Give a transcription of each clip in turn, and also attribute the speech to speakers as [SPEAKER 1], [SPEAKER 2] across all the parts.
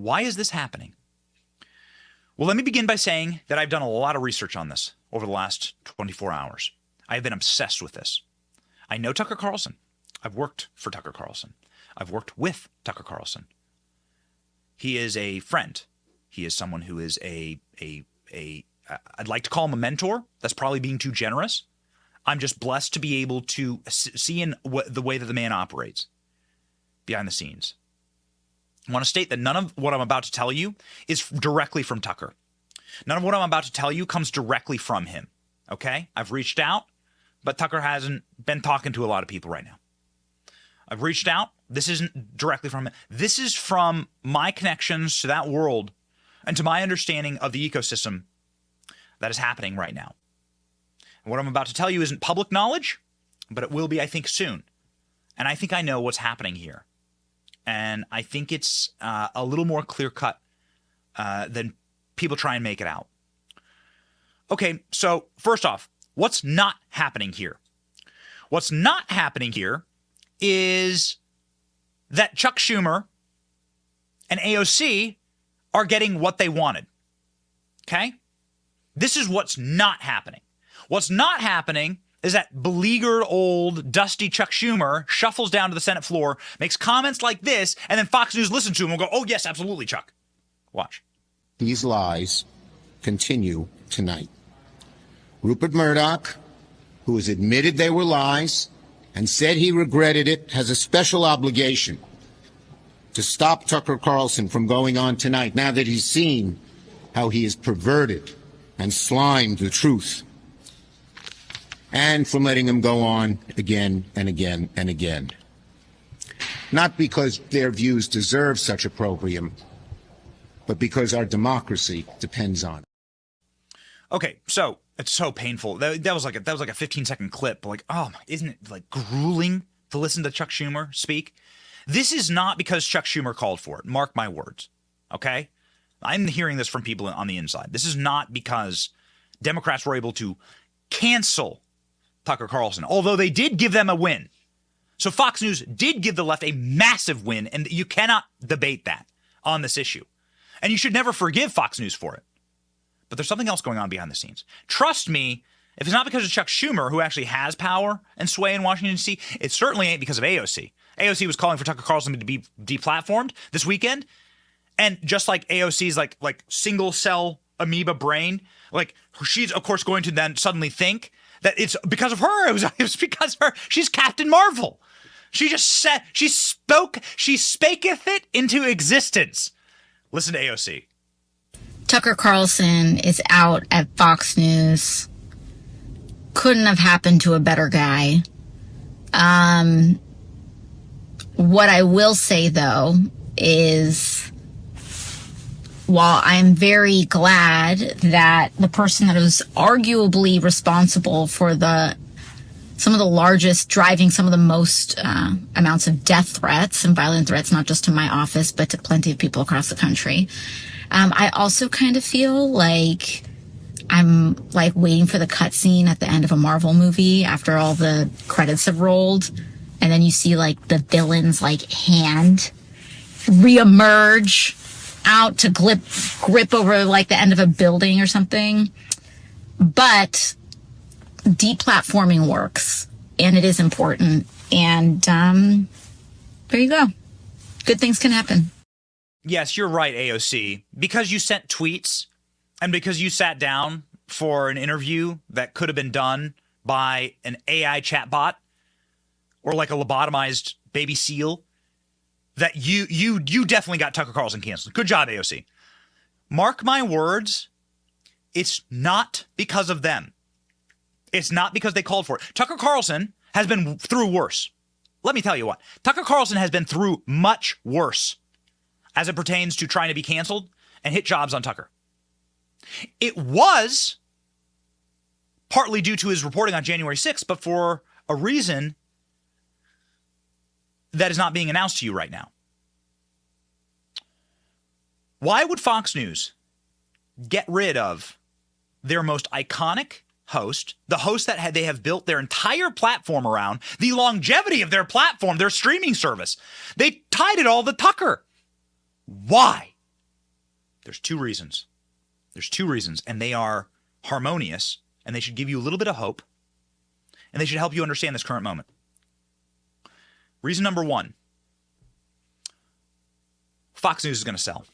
[SPEAKER 1] Why is this happening? Well, let me begin by saying that I've done a lot of research on this over the last 24 hours. I have been obsessed with this. I know Tucker Carlson. I've worked for Tucker Carlson. I've worked with Tucker Carlson. He is a friend. He is someone who is I'd like to call him a mentor. That's probably being too generous. I'm just blessed to be able to see in the way that the man operates behind the scenes. I want to state that none of what I'm about to tell you is directly from Tucker. None of what I'm about to tell you comes directly from him. Okay? I've reached out, but Tucker hasn't been talking to a lot of people right now. I've reached out. This isn't directly from him. This is from my connections to that world and to my understanding of the ecosystem that is happening right now. And what I'm about to tell you isn't public knowledge, but it will be, I think, soon. And I think I know what's happening here. And I think it's a little more clear-cut than people try and make it out. Okay, so first off, what's not happening here? What's not happening here is that Chuck Schumer and AOC are getting what they wanted. Okay? This is what's not happening. What's not happening is that beleaguered old dusty Chuck Schumer shuffles down to the Senate floor, makes comments like this, and then Fox News listens to him and go, oh, yes, absolutely, Chuck. Watch.
[SPEAKER 2] These lies continue tonight. Rupert Murdoch, who has admitted they were lies and said he regretted it, has a special obligation to stop Tucker Carlson from going on tonight now that he's seen how he has perverted and slimed the truth, and from letting him go on again and again and again. Not because their views deserve such opprobrium, but because our democracy depends on it.
[SPEAKER 1] Okay, so it's so painful. That was like a 15-second clip. But like, oh, isn't it like grueling to listen to Chuck Schumer speak? This is not because Chuck Schumer called for it. Mark my words. Okay, I'm hearing this from people on the inside. This is not because Democrats were able to cancel Tucker Carlson, although they did give them a win. So Fox News did give the left a massive win, and you cannot debate that on this issue. And you should never forgive Fox News for it. But there's something else going on behind the scenes. Trust me, if it's not because of Chuck Schumer, who actually has power and sway in Washington, D.C., it certainly ain't because of AOC. AOC was calling for Tucker Carlson to be deplatformed this weekend. And just like AOC's like single cell amoeba brain, like she's, of course, going to then suddenly think that it's because of her. It was because of her. She's Captain Marvel. She just said, she spaketh it into existence. Listen to AOC.
[SPEAKER 3] Tucker Carlson is out at Fox News. Couldn't have happened to a better guy. What I will say, though, is while I'm very glad that the person that was arguably responsible for some of the largest, driving some of the most amounts of death threats and violent threats, not just to my office, but to plenty of people across the country. I also kind of feel like I'm like waiting for the cutscene at the end of a Marvel movie after all the credits have rolled. And then you see like the villain's like hand reemerge out to grip over like the end of a building or something. But deplatforming works, and it is important. And there you go. Good things can happen.
[SPEAKER 1] Yes, you're right, AOC. Because you sent tweets and because you sat down for an interview that could have been done by an AI chatbot or like a lobotomized baby seal, that you definitely got Tucker Carlson canceled. Good job, AOC. Mark my words, it's not because of them. It's not because they called for it. Tucker Carlson has been through worse. Let me tell you what. Tucker Carlson has been through much worse as it pertains to trying to be canceled and hit jobs on Tucker. It was partly due to his reporting on January 6th, but for a reason that is not being announced to you right now. Why would Fox News get rid of their most iconic host, the host that they have built their entire platform around, the longevity of their platform, their streaming service? They tied it all to Tucker. Why? There's two reasons. There's two reasons, and they are harmonious, and they should give you a little bit of hope, and they should help you understand this current moment. Reason number one, Fox News is going to sell.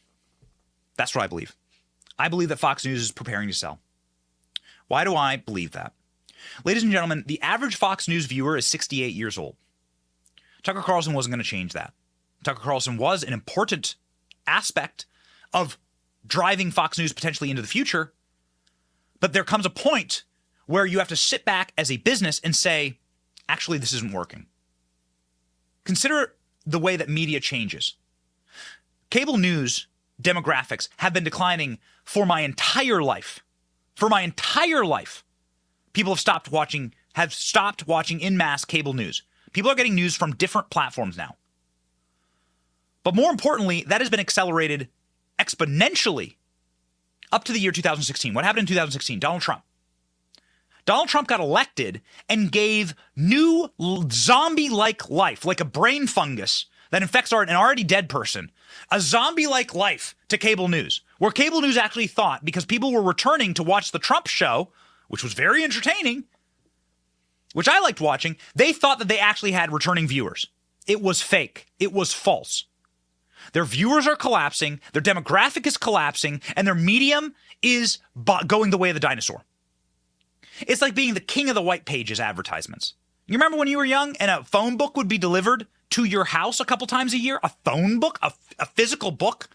[SPEAKER 1] That's what I believe. I believe that Fox News is preparing to sell. Why do I believe that? Ladies and gentlemen, the average Fox News viewer is 68 years old. Tucker Carlson wasn't going to change that. Tucker Carlson was an important aspect of driving Fox News potentially into the future. But there comes a point where you have to sit back as a business and say, actually, this isn't working. Consider the way that media changes. Cable news demographics have been declining for my entire life. For my entire life. People have stopped watching en masse cable news. People are getting news from different platforms now. But more importantly, that has been accelerated exponentially up to the year 2016. What happened in 2016? Donald Trump. Donald Trump got elected and gave new zombie-like life, like a brain fungus that infects an already dead person, a zombie-like life to cable news, where cable news actually thought, because people were returning to watch the Trump show, which was very entertaining, which I liked watching, they thought that they actually had returning viewers. It was fake. It was false. Their viewers are collapsing, their demographic is collapsing, and their medium is going the way of the dinosaur. It's like being the king of the white pages advertisements. You remember when you were young and a phone book would be delivered to your house a couple times a year? A phone book? A physical book?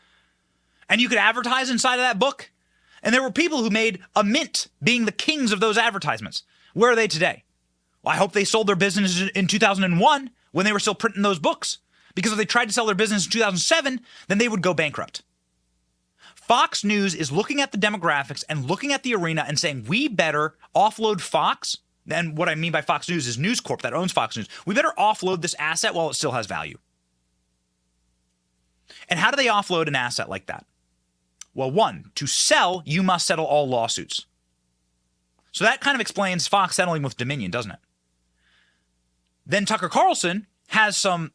[SPEAKER 1] And you could advertise inside of that book? And there were people who made a mint being the kings of those advertisements. Where are they today? Well, I hope they sold their business in 2001 when they were still printing those books. Because if they tried to sell their business in 2007, then they would go bankrupt. Fox News is looking at the demographics and looking at the arena and saying, we better offload Fox. And what I mean by Fox News is News Corp that owns Fox News. We better offload this asset while it still has value. And how do they offload an asset like that? Well, one, to sell, you must settle all lawsuits. So that kind of explains Fox settling with Dominion, doesn't it? Then Tucker Carlson has some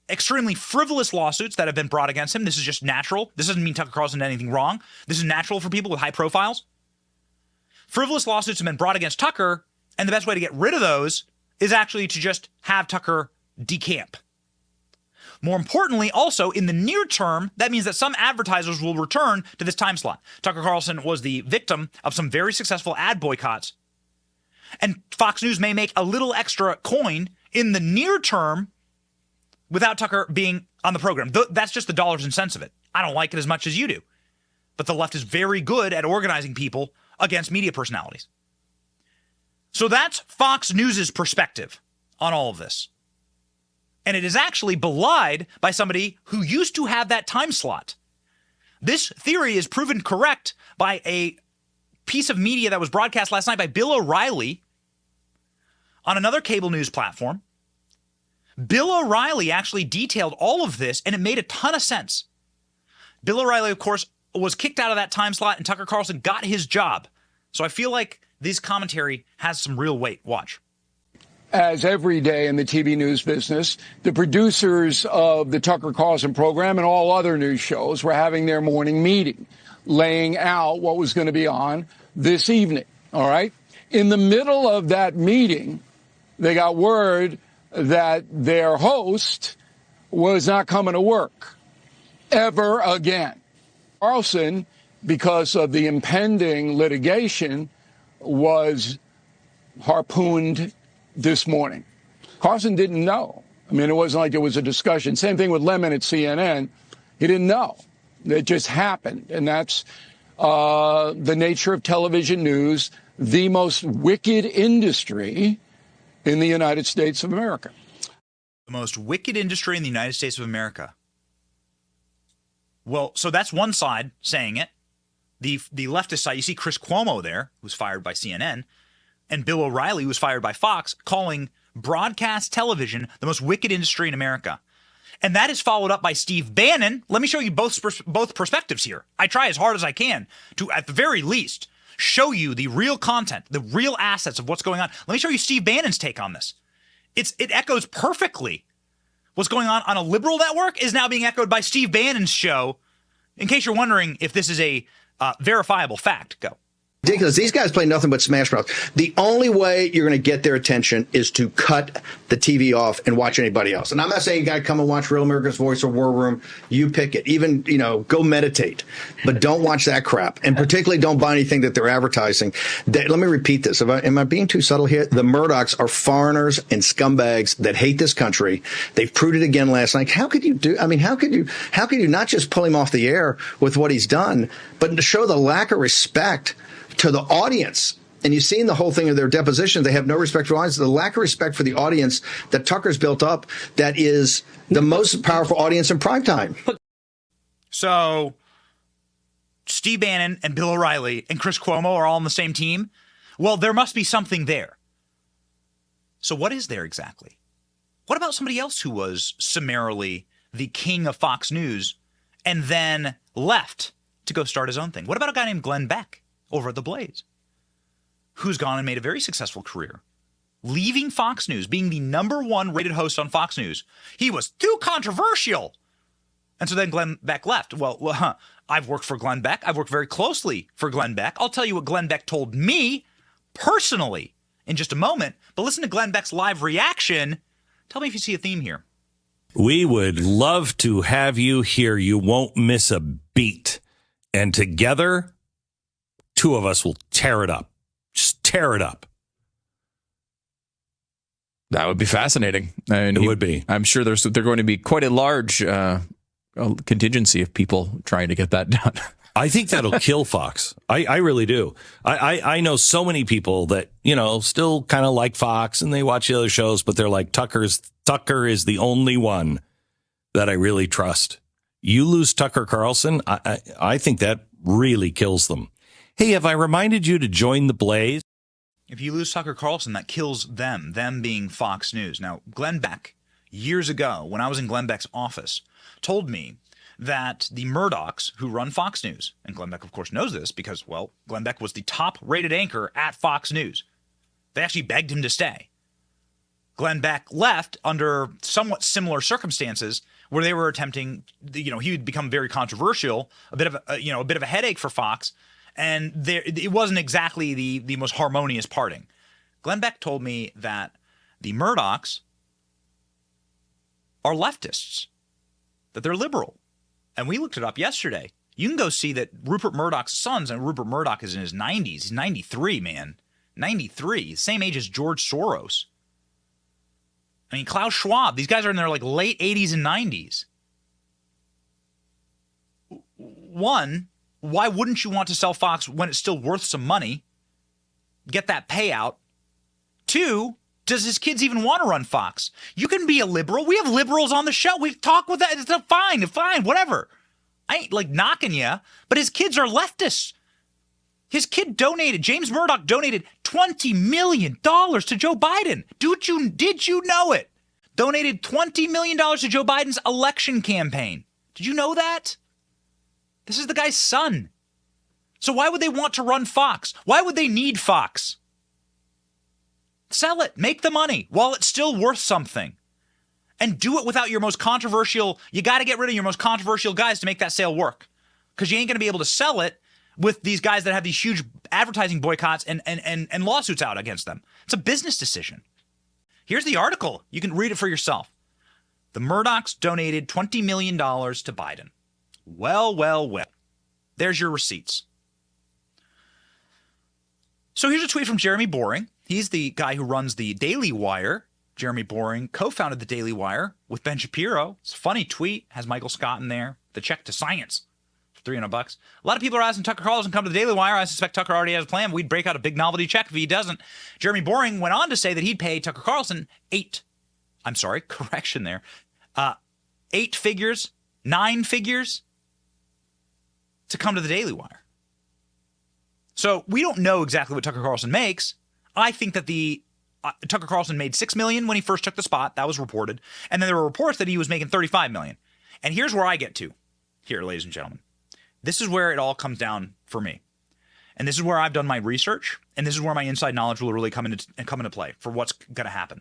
[SPEAKER 1] extremely frivolous lawsuits that have been brought against him. This is just natural. This doesn't mean Tucker Carlson did anything wrong. This is natural for people with high profiles. Frivolous lawsuits have been brought against Tucker, and the best way to get rid of those is actually to just have Tucker decamp. More importantly, also, in the near term, that means that some advertisers will return to this time slot. Tucker Carlson was the victim of some very successful ad boycotts, and Fox News may make a little extra coin in the near term without Tucker being on the program. That's just the dollars and cents of it. I don't like it as much as you do. But the left is very good at organizing people against media personalities. So that's Fox News's perspective on all of this. And it is actually belied by somebody who used to have that time slot. This theory is proven correct by a piece of media that was broadcast last night by Bill O'Reilly on another cable news platform. Bill O'Reilly actually detailed all of this, and it made a ton of sense. Bill O'Reilly, of course, was kicked out of that time slot, and Tucker Carlson got his job. So I feel like this commentary has some real weight. Watch.
[SPEAKER 4] As every day in the TV news business, the producers of the Tucker Carlson program and all other news shows were having their morning meeting, laying out what was going to be on this evening. All right. In the middle of that meeting, they got word that their host was not coming to work ever again. Carlson, because of the impending litigation, was harpooned this morning. Carlson didn't know. I mean, it wasn't like it was a discussion. Same thing with Lemon at CNN. He didn't know. It just happened. And that's the nature of television news, the most wicked industry in the United States of America.
[SPEAKER 1] The most wicked industry in the United States of America. Well, so that's one side saying it. The leftist side, you see Chris Cuomo there, who's fired by CNN, and Bill O'Reilly, who was fired by Fox, calling broadcast television the most wicked industry in America. And that is followed up by Steve Bannon. Let me show you both perspectives here. I try as hard as I can to, at the very least, show you the real content, the real assets of what's going on. Let me show you Steve Bannon's take on this. It echoes perfectly. What's going on a liberal network is now being echoed by Steve Bannon's show In case you're wondering if this is a verifiable fact, go.
[SPEAKER 5] Ridiculous. These guys play nothing but Smash Mouth. The only way you're going to get their attention is to cut the TV off and watch anybody else. And I'm not saying you got to come and watch Real America's Voice or War Room. You pick it. Even, go meditate. But don't watch that crap. And particularly don't buy anything that they're advertising. Let me repeat this. Am I being too subtle here? The Murdochs are foreigners and scumbags that hate this country. They've proved it again last night. How could you how could you not just pull him off the air with what he's done, but to show the lack of respect to the audience? And you've seen the whole thing of their deposition. They have no respect for the audience. The lack of respect for the audience that Tucker's built up, that is the most powerful audience in primetime.
[SPEAKER 1] So Steve Bannon and Bill O'Reilly and Chris Cuomo are all on the same team. Well, there must be something there. So what is there exactly? What about somebody else who was summarily the king of Fox News and then left to go start his own thing? What about a guy named Glenn Beck over at The Blaze, who's gone and made a very successful career, leaving Fox News, being the #1 rated host on Fox News? He was too controversial. And so then Glenn Beck left. Well, I've worked for Glenn Beck. I've worked very closely for Glenn Beck. I'll tell you what Glenn Beck told me personally in just a moment. But listen to Glenn Beck's live reaction. Tell me if you see a theme here.
[SPEAKER 6] We would love to have you here. You won't miss a beat. And together, two of us will tear it up. Just tear it up.
[SPEAKER 7] That would be fascinating. And
[SPEAKER 6] it would be.
[SPEAKER 7] I'm sure they're going to be quite a large contingency of people trying to get that done.
[SPEAKER 6] I think that'll kill Fox. I really do. I know so many people that, still kind of like Fox and they watch the other shows, but they're like, Tucker is the only one that I really trust. You lose Tucker Carlson, I think that really kills them. Hey, have I reminded you to join the Blaze?
[SPEAKER 1] If you lose Tucker Carlson, that kills them being Fox News. Now, Glenn Beck, years ago, when I was in Glenn Beck's office, told me that the Murdochs who run Fox News, and Glenn Beck, of course, knows this because, well, Glenn Beck was the top-rated anchor at Fox News. They actually begged him to stay. Glenn Beck left under somewhat similar circumstances where they were attempting, he would become very controversial, a bit of a headache for Fox, and it wasn't exactly the most harmonious parting. Glenn Beck told me that the Murdochs are leftists, that they're liberal. And we looked it up yesterday. You can go see that Rupert Murdoch's sons, and Rupert Murdoch is in his 90s. He's 93, man. 93. Same age as George Soros. I mean, Klaus Schwab. These guys are in their late 80s and 90s. One, why wouldn't you want to sell Fox when it's still worth some money? Get that payout. Two, does his kids even want to run Fox? You can be a liberal. We have liberals on the show. We've talked with that. It's fine, whatever. I ain't knocking you, but his kids are leftists. His kid James Murdoch donated $20 million to Joe Biden. Did you know it? Donated $20 million to Joe Biden's election campaign. Did you know that? This is the guy's son. So why would they want to run Fox? Why would they need Fox? Sell it. Make the money while it's still worth something. And do it without your most controversial. You got to get rid of your most controversial guys to make that sale work. Because you ain't going to be able to sell it with these guys that have these huge advertising boycotts and lawsuits out against them. It's a business decision. Here's the article. You can read it for yourself. The Murdochs donated $20 million to Biden. Well. There's your receipts. So here's a tweet from Jeremy Boring. He's the guy who runs the Daily Wire. Jeremy Boring co-founded the Daily Wire with Ben Shapiro. It's a funny tweet. Has Michael Scott in there. The check to science. $300. A lot of people are asking Tucker Carlson to come to the Daily Wire. I suspect Tucker already has a plan. We'd break out a big novelty check if he doesn't. Jeremy Boring went on to say that he'd pay Tucker Carlson 8 figures, 9 figures to come to the Daily Wire. So we don't know exactly what Tucker Carlson makes. I think that Tucker Carlson made $6 million when he first took the spot. That was reported. And then there were reports that he was making $35 million. And here's where I get to here, ladies and gentlemen. This is where it all comes down for me. And this is where I've done my research, and this is where my inside knowledge will really come into play for what's going to happen.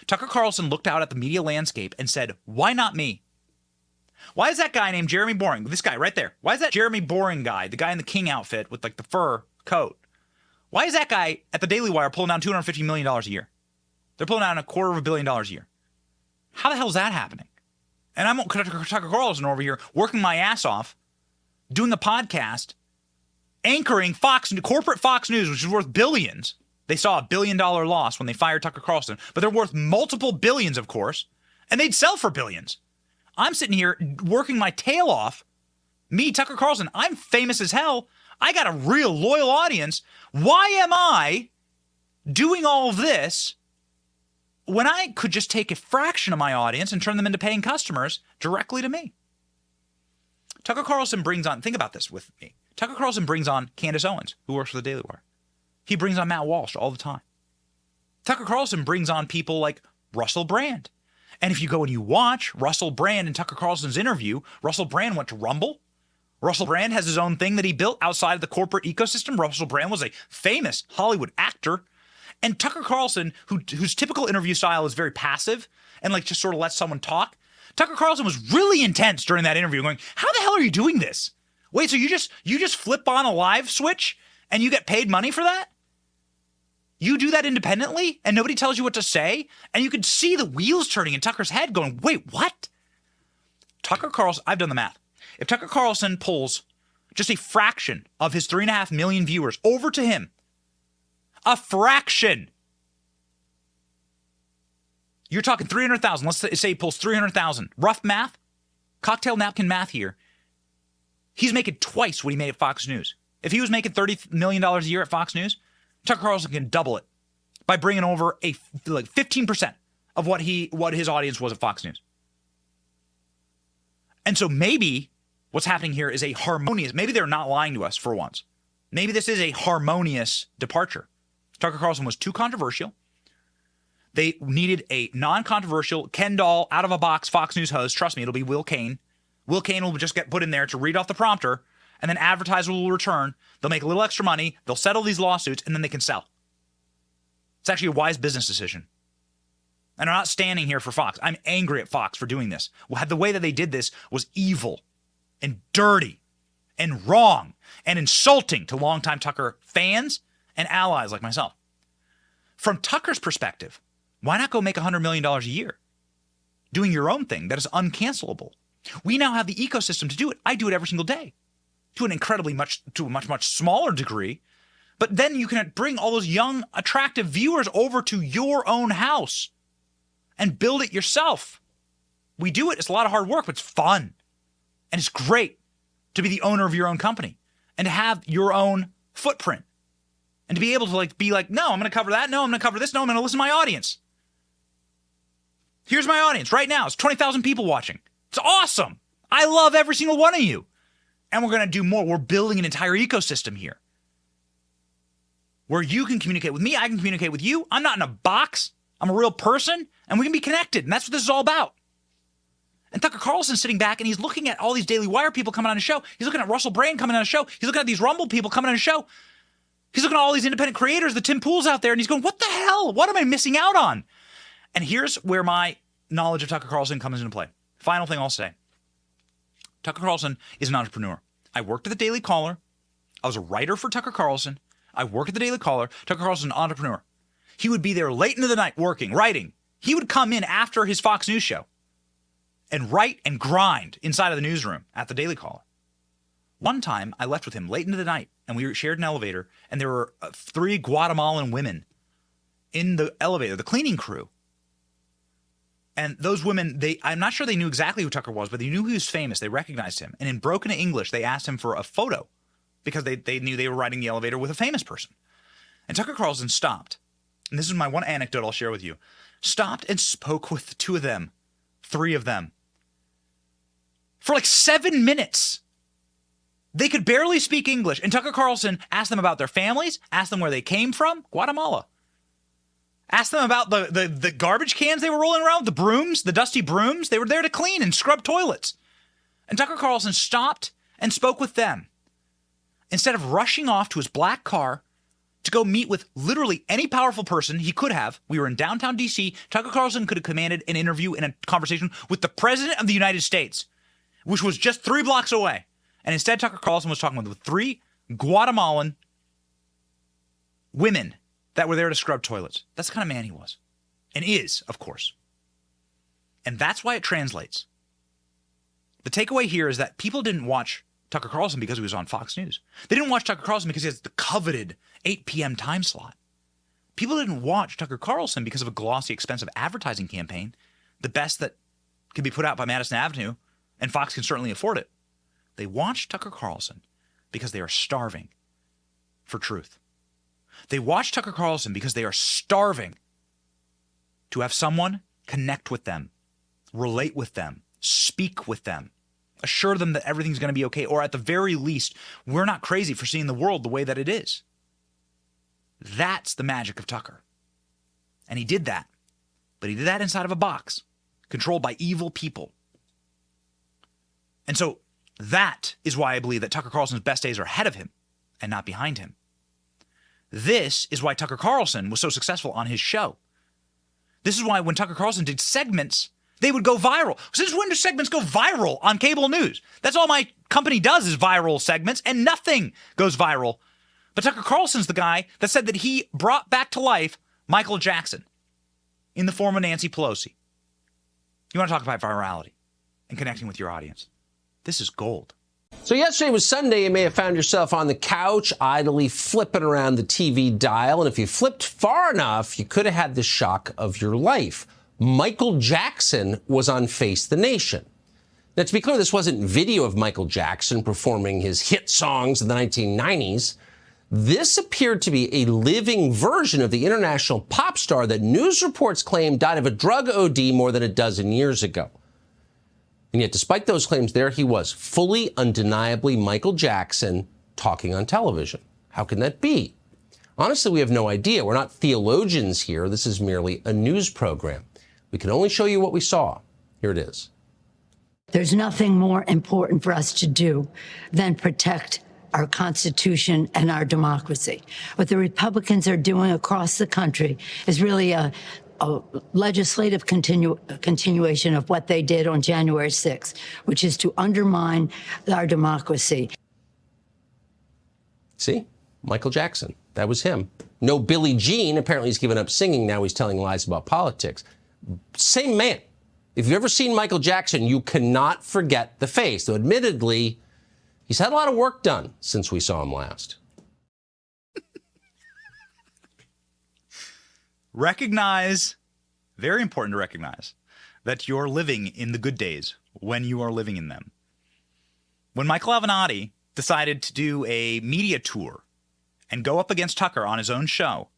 [SPEAKER 1] Tucker Carlson looked out at the media landscape and said, why not me? Why is that guy named Jeremy Boring, this guy right there, why is that Jeremy Boring guy, the guy in the king outfit with like the fur coat, why is that guy at the Daily Wire pulling down $250 million a year? They're pulling down $250 million a year. How the hell is that happening? And I'm Tucker Carlson over here working my ass off, doing a podcast, anchoring corporate Fox News, which is worth billions. They saw $1 billion loss when they fired Tucker Carlson, but they're worth multiple billions, of course, and they'd sell for billions. I'm sitting here working my tail off. Me, Tucker Carlson, I'm famous as hell. I got a real loyal audience. Why am I doing all of this when I could just take a fraction of my audience and turn them into paying customers directly to me? Tucker Carlson brings on, think about this with me. Tucker Carlson brings on Candace Owens, who works for the Daily Wire. He brings on Matt Walsh all the time. Tucker Carlson brings on people like Russell Brand. And if you go and you watch Russell Brand and Tucker Carlson's interview, Russell Brand went to Rumble. Russell Brand has his own thing that he built outside of the corporate ecosystem. Russell Brand was a famous Hollywood actor. And Tucker Carlson, whose typical interview style is very passive and like just sort of lets someone talk, Tucker Carlson was really intense during that interview going, how the hell are you doing this? Wait, so you just flip on a live switch and you get paid money for that? You do that independently and nobody tells you what to say? And you could see the wheels turning in Tucker's head going, wait, what? Tucker Carlson, I've done the math. If Tucker Carlson pulls just a fraction of his 3.5 million viewers over to him, a fraction, you're talking 300,000. Let's say he pulls 300,000. Rough math, cocktail napkin math here. He's making twice what he made at Fox News. If he was making $30 million a year at Fox News, Tucker Carlson can double it by bringing over a 15% of what his audience was at Fox News. And so maybe what's happening here is a harmonious, maybe they're not lying to us for once. Maybe this is a harmonious departure. Tucker Carlson was too controversial. They needed a non-controversial, Ken doll, out-of-a-box Fox News host. Trust me, it'll be Will Cain. Will Cain will just get put in there to read off the prompter, and then advertiser will return. They'll make a little extra money. They'll settle these lawsuits, and then they can sell. It's actually a wise business decision. And I'm not standing here for Fox. I'm angry at Fox for doing this. The way that they did this was evil and dirty and wrong and insulting to longtime Tucker fans and allies like myself. From Tucker's perspective, why not go make $100 million a year doing your own thing that is uncancelable? We now have the ecosystem to do it. I do it every single day to a much smaller degree. But then you can bring all those young, attractive viewers over to your own house and build it yourself. We do it. It's a lot of hard work, but it's fun. And it's great to be the owner of your own company and to have your own footprint and to be able to be like, no, I'm going to cover that. No, I'm going to cover this. No, I'm going to listen to my audience. Here's my audience right now. It's 20,000 people watching. It's awesome. I love every single one of you. And we're going to do more. We're building an entire ecosystem here where you can communicate with me. I can communicate with you. I'm not in a box. I'm a real person, and we can be connected. And that's what this is all about. And Tucker Carlson's sitting back, and he's looking at all these Daily Wire people coming on his show. He's looking at Russell Brand coming on his show. He's looking at these Rumble people coming on his show. He's looking at all these independent creators, the Tim Pools out there, and he's going, what the hell? What am I missing out on? And here's where my knowledge of Tucker Carlson comes into play. Final thing I'll say. Tucker Carlson is an entrepreneur. I worked at the Daily Caller. I was a writer for Tucker Carlson. I worked at the Daily Caller. Tucker Carlson's an entrepreneur. He would be there late into the night working, writing. He would come in after his Fox News show and write and grind inside of the newsroom at the Daily Caller. One time, I left with him late into the night, and we shared an elevator, and there were 3 Guatemalan women in the elevator, the cleaning crew. And those women, I'm not sure they knew exactly who Tucker was, but they knew he was famous. They recognized him. And in broken English, they asked him for a photo because they knew they were riding the elevator with a famous person. And Tucker Carlson stopped. And this is my one anecdote I'll share with you. Stopped and spoke with 2 of them, 3 of them, for like 7 minutes. They could barely speak English. And Tucker Carlson asked them about their families, asked them where they came from, Guatemala. Asked them about the garbage cans they were rolling around, the brooms, the dusty brooms. They were there to clean and scrub toilets. And Tucker Carlson stopped and spoke with them. Instead of rushing off to his black car to go meet with literally any powerful person he could have, we were in downtown D.C., Tucker Carlson could have commanded an interview and a conversation with the President of the United States. which was just 3 blocks away. And instead, Tucker Carlson was talking with 3 Guatemalan women that were there to scrub toilets. That's the kind of man he was. And is, of course. And that's why it translates. The takeaway here is that people didn't watch Tucker Carlson because he was on Fox News. They didn't watch Tucker Carlson because he has the coveted 8 p.m. time slot. People didn't watch Tucker Carlson because of a glossy, expensive advertising campaign, the best that can be put out by Madison Avenue, and Fox can certainly afford it. They watched Tucker Carlson because they are starving for truth. They watch Tucker Carlson because they are starving to have someone connect with them, relate with them, speak with them, assure them that everything's going to be okay, or at the very least, we're not crazy for seeing the world the way that it is. That's the magic of Tucker. And he did that. But he did that inside of a box, controlled by evil people. And so that is why I believe that Tucker Carlson's best days are ahead of him and not behind him. This is why Tucker Carlson was so successful on his show. This is why when Tucker Carlson did segments, they would go viral. Since when do segments go viral on cable news? That's all my company does is viral segments, and nothing goes viral. But Tucker Carlson's the guy that said that he brought back to life Michael Jackson in the form of Nancy Pelosi. You want to talk about virality and connecting with your audience? This is gold.
[SPEAKER 8] So yesterday was Sunday. You may have found yourself on the couch, idly flipping around the TV dial. And if you flipped far enough, you could have had the shock of your life. Michael Jackson was on Face the Nation. Now, to be clear, this wasn't video of Michael Jackson performing his hit songs in the 1990s. This appeared to be a living version of the international pop star that news reports claim died of a drug OD more than a dozen years ago. And yet, despite those claims, there he was, fully, undeniably Michael Jackson talking on television. How can that be? Honestly, we have no idea. We're not theologians here. This is merely a news program. We can only show you what we saw. Here it is.
[SPEAKER 9] There's nothing more important for us to do than protect our Constitution and our democracy. What the Republicans are doing across the country is really a legislative continuation of what they did on January 6th, which is to undermine our democracy.
[SPEAKER 8] See? Michael Jackson. That was him. No Billie Jean. Apparently he's given up singing. Now he's telling lies about politics. Same man. If you've ever seen Michael Jackson, you cannot forget the face. Though admittedly, he's had a lot of work done since we saw him last.
[SPEAKER 1] Recognize, very important to recognize, that you're living in the good days when you are living in them. When Michael Avenatti decided to do a media tour and go up against Tucker on his own show,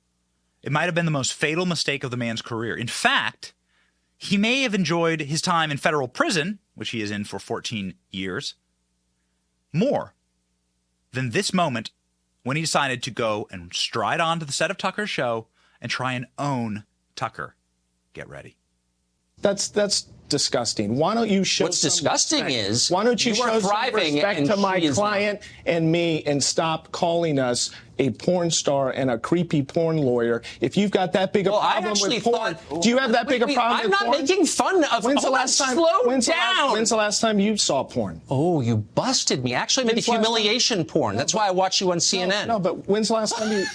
[SPEAKER 1] it might have been the most fatal mistake of the man's career. In fact, he may have enjoyed his time in federal prison, which he is in for 14 years, more than this moment when he decided to go and stride onto the set of Tucker's show and try and own Tucker. Get ready.
[SPEAKER 10] That's disgusting. Why don't you show
[SPEAKER 8] What's disgusting
[SPEAKER 10] respect?
[SPEAKER 8] is
[SPEAKER 10] Why don't you
[SPEAKER 8] you
[SPEAKER 10] show
[SPEAKER 8] are
[SPEAKER 10] some
[SPEAKER 8] thriving
[SPEAKER 10] respect
[SPEAKER 8] and
[SPEAKER 10] to my
[SPEAKER 8] she is
[SPEAKER 10] client and me and stop calling us a porn star and a creepy porn lawyer? If you've got that big a problem with porn, do you have that big a problem with porn?
[SPEAKER 8] I'm not making fun of.
[SPEAKER 10] When's the last time? When's the last time you saw porn?
[SPEAKER 8] Oh, you busted me. Actually, I made a humiliation porn. That's why I watch you on CNN.
[SPEAKER 10] No, but when's the last time you?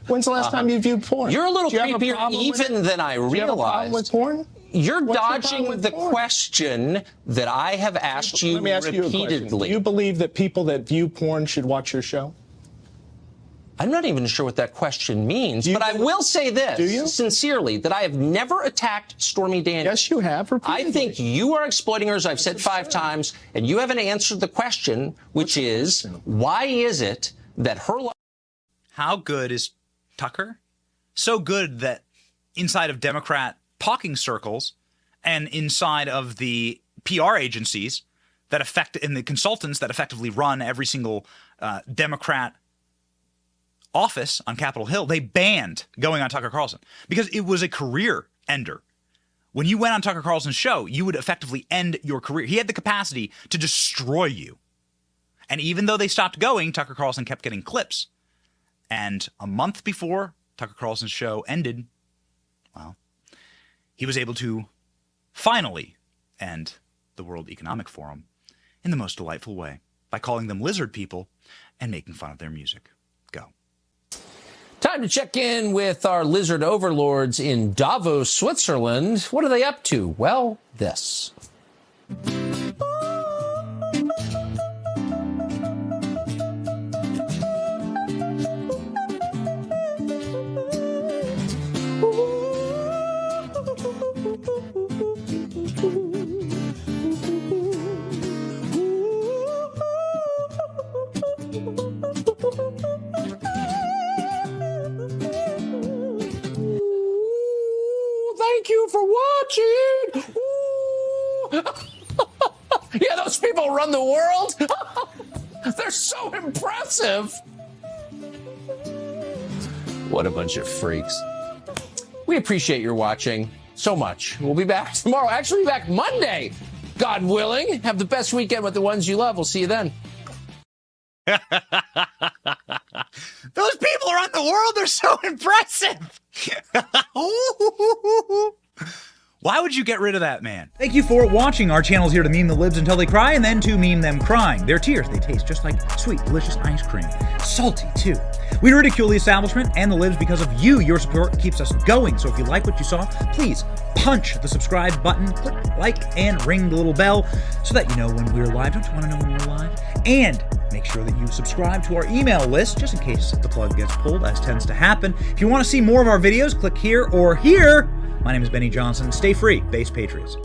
[SPEAKER 10] When's the last time you viewed porn?
[SPEAKER 8] You're a little creepier even than I realized.
[SPEAKER 10] Do you have a problem with porn?
[SPEAKER 8] You're dodging the question that I have asked you
[SPEAKER 10] Let me ask
[SPEAKER 8] repeatedly.
[SPEAKER 10] You a question. Do you believe that people that view porn should watch your show?
[SPEAKER 8] I'm not even sure what that question means, but I will say this, sincerely, that I have never attacked Stormy Daniels.
[SPEAKER 10] Yes, you have. Repeatedly.
[SPEAKER 8] I think you are exploiting her, as I've said 5 times, and you haven't answered the question, which is, why is it that her life...
[SPEAKER 1] How good is Tucker? So good that inside of Democrat talking circles and inside of the PR agencies that affect, and the consultants that effectively run every single Democrat office on Capitol Hill, they banned going on Tucker Carlson because it was a career ender. When you went on Tucker Carlson's show, you would effectively end your career. He had the capacity to destroy you. And even though they stopped going, Tucker Carlson kept getting clips. And a month before Tucker Carlson's show ended, well, he was able to finally end the World Economic Forum in the most delightful way by calling them lizard people and making fun of their music. Go.
[SPEAKER 8] Time to check in with our lizard overlords in Davos, Switzerland. What are they up to? Well, this. Thank you for watching. Yeah, those people run the world. They're so impressive. What a bunch of freaks. We appreciate your watching so much. We'll be back tomorrow. Actually, back Monday, God willing. Have the best weekend with the ones you love. We'll see you then.
[SPEAKER 1] Those people around the world are so impressive. Why would you get rid of that man? Thank you for watching. Our channel is here to meme the libs until they cry and then to meme them crying. They're tears. They taste just like sweet, delicious ice cream. Salty, too. We ridicule the establishment and the libs because of you. Your support keeps us going. So if you like what you saw, please punch the subscribe button, click like, and ring the little bell so that you know when we're live. Don't you want to know when we're live? And make sure that you subscribe to our email list just in case the plug gets pulled, as tends to happen. If you want to see more of our videos, click here or here. My name is Benny Johnson. Stay free, Base Patriots.